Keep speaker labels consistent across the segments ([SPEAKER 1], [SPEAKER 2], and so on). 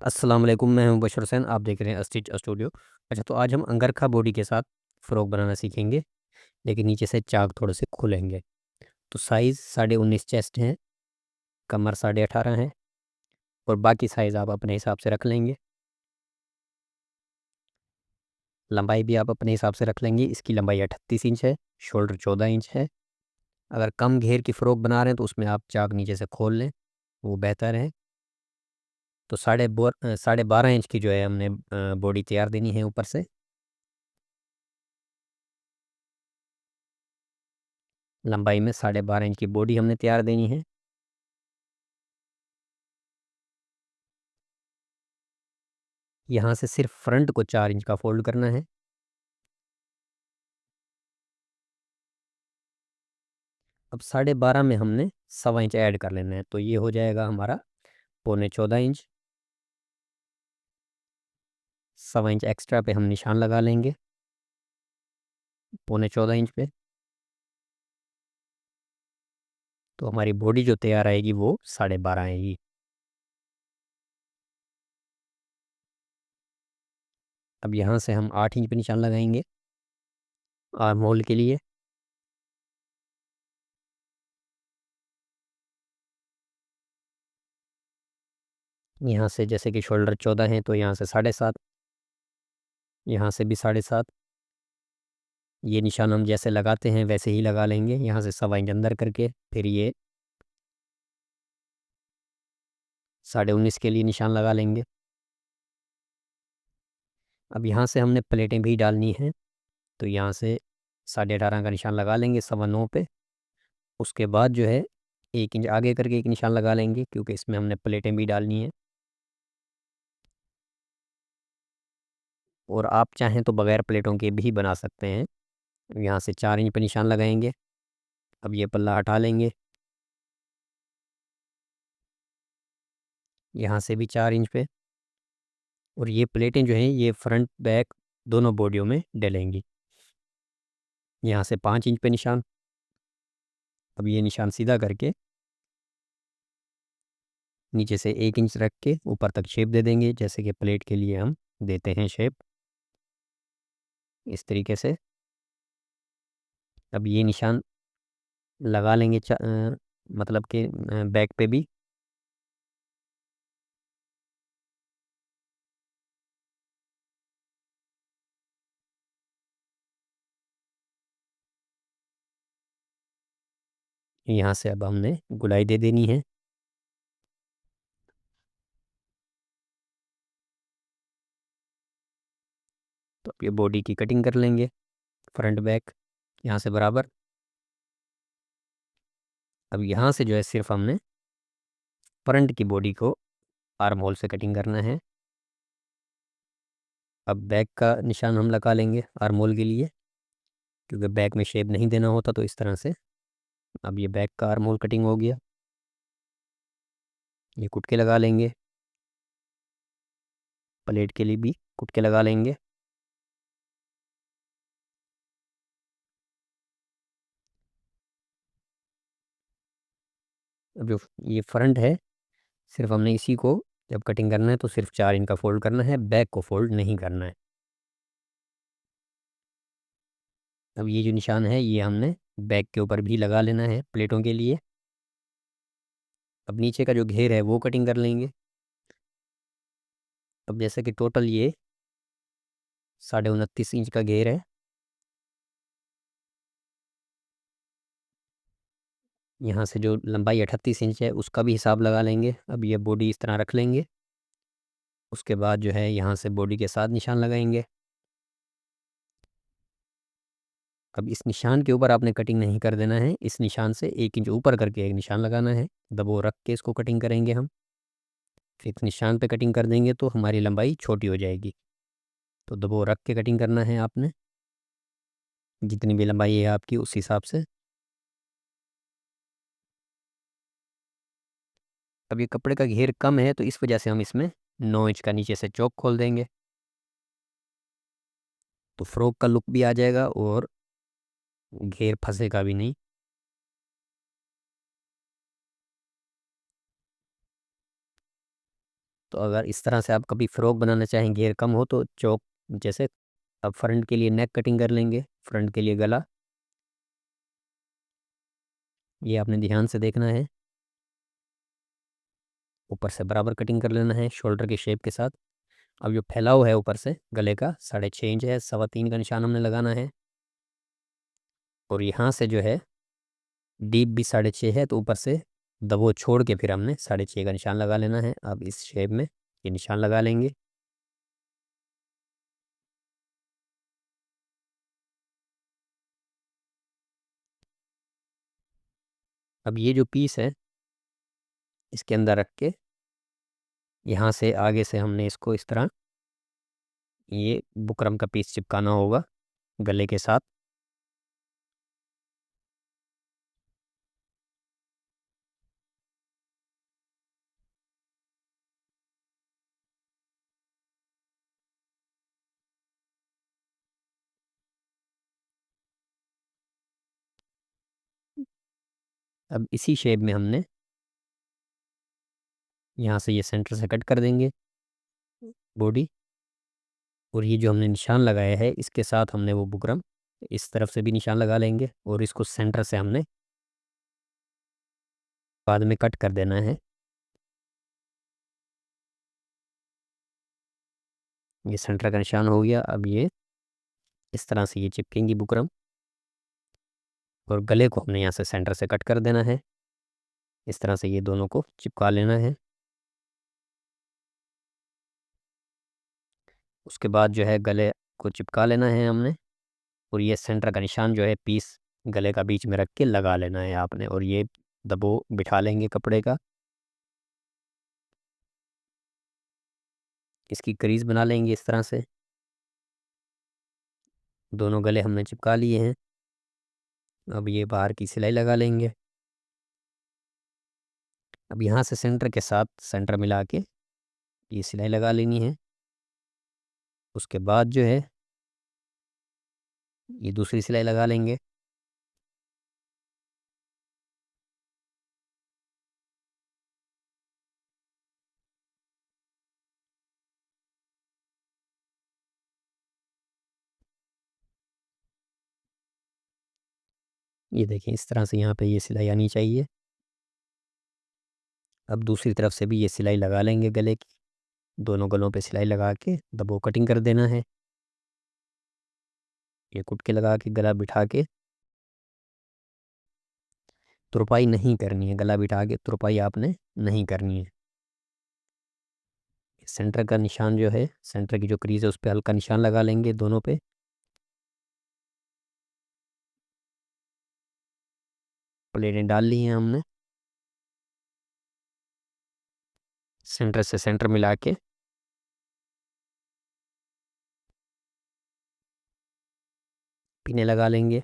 [SPEAKER 1] अस्सलाम वालेकुम, मैं हूं बशर हुसैन। आप देख रहे हैं स्टिच स्टूडियो। अच्छा, तो आज हम अंगरखा बॉडी के साथ फ़्रॉक बनाना सीखेंगे, लेकिन नीचे से चाक थोड़े से खुलेंगे। तो साइज़ 19.5 चेस्ट है, कमर 18.5 है, और बाकी साइज़ आप अपने हिसाब से रख लेंगे। लंबाई भी आप अपने हिसाब से रख लेंगे। इसकी लंबाई 38 इंच है, शोल्डर 14 इंच है। अगर कम घेर की फ़्रॉक बना रहे हैं तो उसमें आप चाक नीचे से खोल लें, वो बेहतर है। तो 12.5 इंच की जो है हमने बॉडी तैयार देनी है ऊपर से। लंबाई में 12.5 इंच की बॉडी हमने तैयार देनी है। यहाँ से सिर्फ फ्रंट को 4 इंच का फोल्ड करना है। अब 12.5 में हमने 1.25 इंच ऐड कर लेना है, तो ये हो जाएगा हमारा 14.25 इंच। 1.25 इंच एक्स्ट्रा पे हम निशान लगा लेंगे 14.25 इंच पे। तो हमारी बॉडी जो तैयार आएगी वो 12.5 आएगी। अब यहाँ से हम 8 इंच पे निशान लगाएंगे आर्म होल के लिए। यहाँ से जैसे कि शोल्डर 14 है तो यहाँ से 7.5, यहाँ से भी 7.5। ये निशान हम जैसे लगाते हैं वैसे ही लगा लेंगे, यहाँ से 1.25 इंच अंदर करके। फिर ये 19.5 के लिए निशान लगा लेंगे। अब यहाँ से हमने प्लेटें भी डालनी हैं, तो यहाँ से 18.5 का निशान लगा लेंगे 9.25 पे। उसके बाद जो है 1 इंच आगे करके एक निशान लगा लेंगे, क्योंकि इसमें हमने प्लेटें भी डालनी है। और आप चाहें तो बगैर प्लेटों के भी बना सकते हैं। यहाँ से 4 इंच पे निशान लगाएंगे। अब ये पल्ला हटा लेंगे, यहाँ से भी 4 इंच पे। और ये प्लेटें जो हैं ये फ्रंट बैक दोनों बॉडियों में डलेंगी। यहाँ से 5 इंच पे निशान। अब ये निशान सीधा करके नीचे से 1 इंच रख के ऊपर तक शेप दे देंगे, जैसे कि प्लेट के लिए हम देते हैं शेप, इस तरीके से। अब ये निशान लगा लेंगे मतलब कि बैक पे भी। यहाँ से अब हमने गुलाई दे देनी है। तो अब ये बॉडी की कटिंग कर लेंगे, फ्रंट बैक यहाँ से बराबर। अब यहाँ से जो है सिर्फ हमने फ्रंट की बॉडी को आर्म होल से कटिंग करना है। अब बैक का निशान हम लगा लेंगे आर्म होल के लिए, क्योंकि बैक में शेप नहीं देना होता, तो इस तरह से। अब ये बैक का आर्म होल कटिंग हो गया। ये कुटके लगा लेंगे, प्लेट के लिए भी कुटके लगा लेंगे। अब जो ये फ्रंट है, सिर्फ हमने इसी को जब कटिंग करना है तो सिर्फ 4 इंच का फोल्ड करना है, बैक को फोल्ड नहीं करना है। अब ये जो निशान है ये हमने बैक के ऊपर भी लगा लेना है प्लेटों के लिए। अब नीचे का जो घेर है वो कटिंग कर लेंगे। अब जैसे कि टोटल ये 29.5 इंच का घेर है। यहाँ से जो लंबाई 38 इंच है उसका भी हिसाब लगा लेंगे। अब ये बॉडी इस तरह रख लेंगे। उसके बाद जो है यहाँ से बॉडी के साथ निशान लगाएंगे। अब इस निशान के ऊपर आपने कटिंग नहीं कर देना है, इस निशान से 1 इंच ऊपर करके एक निशान लगाना है। दबो रख के इसको कटिंग करेंगे हम। फिर इस निशान पे कटिंग कर देंगे तो हमारी लंबाई छोटी हो जाएगी। तो दबो रख के कटिंग करना है आपने, जितनी भी लंबाई है आपकी उस हिसाब से। अब ये कपड़े का घेर कम है तो इस वजह से हम इसमें 9 इंच का नीचे से चौक खोल देंगे, तो फ्रॉक का लुक भी आ जाएगा और घेर फंसेगा भी नहीं। तो अगर इस तरह से आप कभी फ्रॉक बनाना चाहें, घेर कम हो, तो चौक जैसे अब फ्रंट के लिए नेक कटिंग कर लेंगे, फ्रंट के लिए गला, ये आपने ध्यान से देखना है। ऊपर से बराबर कटिंग कर लेना है शोल्डर के शेप के साथ। अब जो फैलाव है ऊपर से गले का 6.5 इंच है, 3.25 का निशान हमने लगाना है। और यहाँ से जो है डीप भी 6.5 है, तो ऊपर से दबो छोड़ के फिर हमने 6.5 का निशान लगा लेना है। अब इस शेप में ये निशान लगा लेंगे। अब ये जो पीस है इसके अंदर रख के यहाँ से आगे से हमने इसको इस तरह ये बुकरम का पीस चिपकाना होगा गले के साथ। अब इसी शेप में हमने यहाँ से ये सेंटर से कट कर देंगे बॉडी। और ये जो हमने निशान लगाया है इसके साथ हमने वो बुकरम इस तरफ से भी निशान लगा लेंगे और इसको सेंटर से हमने बाद में कट कर देना है। ये सेंटर का निशान हो गया। अब ये इस तरह से ये चिपकेंगी बुकरम और गले को हमने यहाँ से सेंटर से कट कर देना है। इस तरह से ये दोनों को चिपका लेना है। उसके बाद जो है गले को चिपका लेना है हमने। और ये सेंटर का निशान जो है पीस गले का बीच में रख के लगा लेना है आपने। और ये दबो बिठा लेंगे कपड़े का, इसकी क्रीज बना लेंगे इस तरह से। दोनों गले हमने चिपका लिए हैं। अब ये बाहर की सिलाई लगा लेंगे। अब यहाँ से सेंटर के साथ सेंटर मिला के ये सिलाई लगा लेनी है। उसके बाद जो है ये दूसरी सिलाई लगा लेंगे। ये देखिए इस तरह से यहाँ पे ये सिलाई आनी चाहिए। अब दूसरी तरफ से भी ये सिलाई लगा लेंगे गले की। दोनों गलों पे सिलाई लगा के दबो कटिंग कर देना है। ये कुट के लगा के गला बिठा के तुरपाई नहीं करनी है। गला बिठा के तुरपाई आपने नहीं करनी है। सेंटर का निशान जो है, सेंटर की जो क्रीज है उस पर हल्का निशान लगा लेंगे दोनों पे। प्लेटें डाल ली हैं हमने। सेंटर से सेंटर मिला के पिने लगा लेंगे।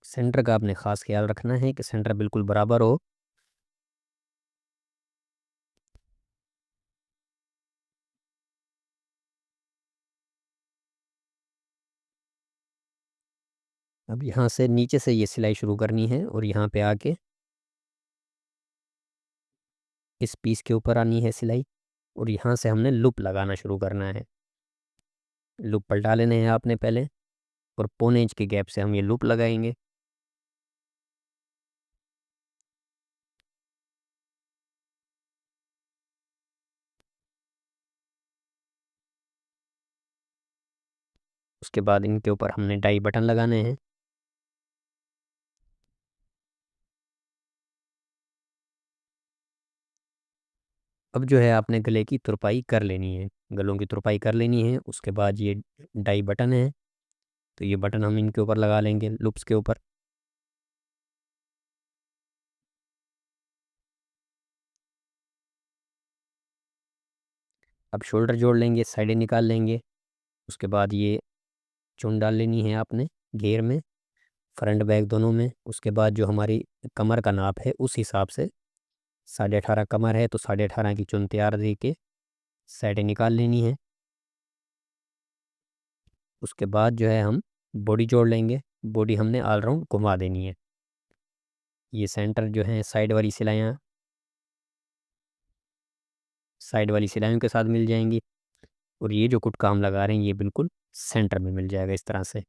[SPEAKER 1] सेंटर का आपने ख़ास ख्याल रखना है कि सेंटर बिल्कुल बराबर हो। अब यहाँ से नीचे से ये सिलाई शुरू करनी है और यहाँ पे आके इस पीस के ऊपर आनी है सिलाई। और यहाँ से हमने लूप लगाना शुरू करना है। लूप पलटा लेने हैं आपने पहले और 1.25 इंच के गैप से हम ये लूप लगाएंगे। उसके बाद इनके ऊपर हमने डाई बटन लगाने हैं। अब जो है आपने गले की तुरपाई कर लेनी है, गलों की तुरपाई कर लेनी है। उसके बाद ये डाई बटन है, तो ये बटन हम इनके ऊपर लगा लेंगे लूप्स के ऊपर। अब शोल्डर जोड़ लेंगे, साइडें निकाल लेंगे। उसके बाद ये चुन डाल लेनी है आपने घेर में, फ्रंट बैक दोनों में। उसके बाद जो हमारी कमर का नाप है उस हिसाब से 18.5 कमर है, तो 18.5 की चुन तैयार दे के साइडें निकाल लेनी है। उसके बाद जो है हम बॉडी जोड़ लेंगे। बॉडी हमने ऑल राउंड घुमा देनी है। ये सेंटर जो है साइड वाली सिलाइयाँ साइड वाली सिलाइयों के साथ मिल जाएंगी। और ये जो कुटका हम लगा रहे हैं ये बिल्कुल सेंटर में मिल जाएगा इस तरह से।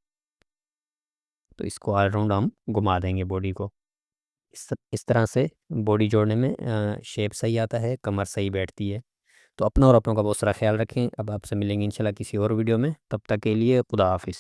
[SPEAKER 1] तो इसको ऑल राउंड हम घुमा देंगे बॉडी को। इस तरह से बॉडी जोड़ने में शेप सही आता है, कमर सही बैठती है। तो अपना और अपनों का बहुत सारा ख्याल रखें। अब आपसे मिलेंगे इंशाल्लाह किसी और वीडियो में, तब तक के लिए खुदा हाफिज़।